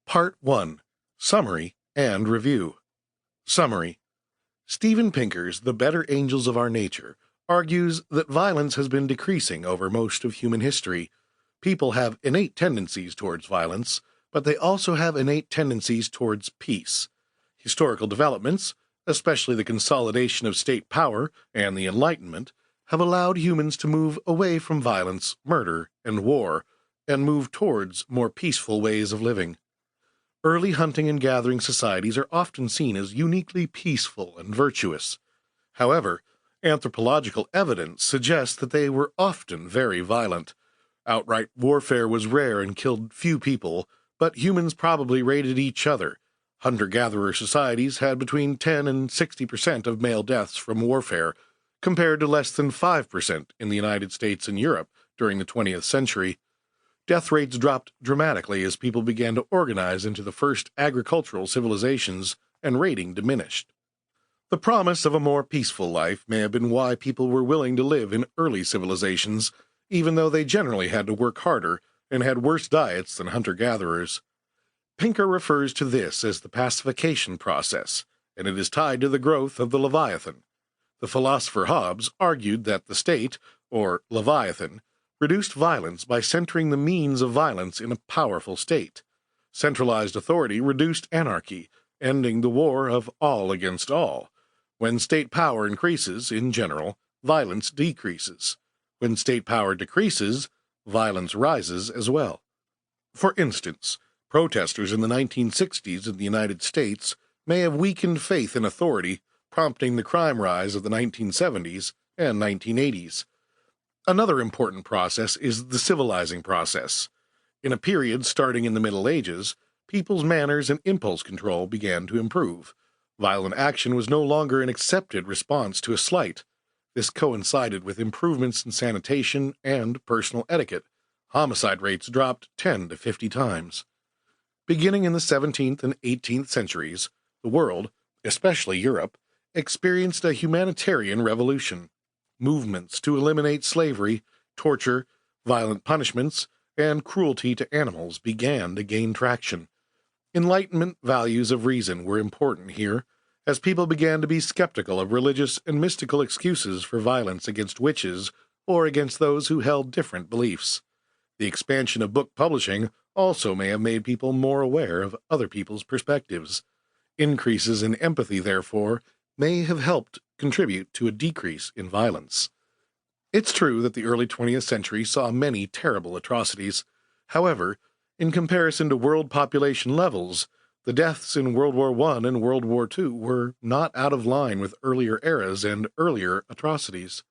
Part 1. Summary and Review. Summary. Steven Pinker's The Better Angels of Our Nature argues that violence has been decreasing over most of human history. People have innate tendencies towards violence, but they also have innate tendencies towards peace. Historical developments, especially the consolidation of state power and the Enlightenment, have allowed humans to move away from violence, murder, and war, and move towards more peaceful ways of living. Early hunting and gathering societies are often seen as uniquely peaceful and virtuous. However, anthropological evidence suggests that they were often very violent. Outright warfare was rare and killed few people, but humans probably raided each other. Hunter-gatherer societies had between 10 and 60% of male deaths from warfare, compared to less than 5% in the United States and Europe during the 20th century. Death rates dropped dramatically as people began to organize into the first agricultural civilizations, and raiding diminished. The promise of a more peaceful life may have been why people were willing to live in early civilizations, even though they generally had to work harder and had worse diets than hunter-gatherers. Pinker refers to this as the pacification process, and it is tied to the growth of the Leviathan. The philosopher Hobbes argued that the state, or Leviathan, reduced violence by centering the means of violence in a powerful state. Centralized authority reduced anarchy, ending the war of all against all. When state power increases, in general, violence decreases. When state power decreases, violence rises as well. For instance, protesters in the 1960s in the United States may have weakened faith in authority, prompting the crime rise of the 1970s and 1980s. Another important process is the civilizing process. In a period starting in the Middle Ages, people's manners and impulse control began to improve. Violent action was no longer an accepted response to a slight. This coincided with improvements in sanitation and personal etiquette. Homicide rates dropped 10 to 50 times. Beginning in the 17th and 18th centuries, the world, especially Europe, experienced a humanitarian revolution. Movements to eliminate slavery, torture, violent punishments, and cruelty to animals began to gain traction. Enlightenment values of reason were important here, as people began to be skeptical of religious and mystical excuses for violence against witches or against those who held different beliefs. The expansion of book publishing also may have made people more aware of other people's perspectives. Increases in empathy, therefore, may have helped contribute to a decrease in violence. It's true that the early 20th century saw many terrible atrocities. However, in comparison to world population levels, the deaths in World War I and World War II were not out of line with earlier eras and earlier atrocities.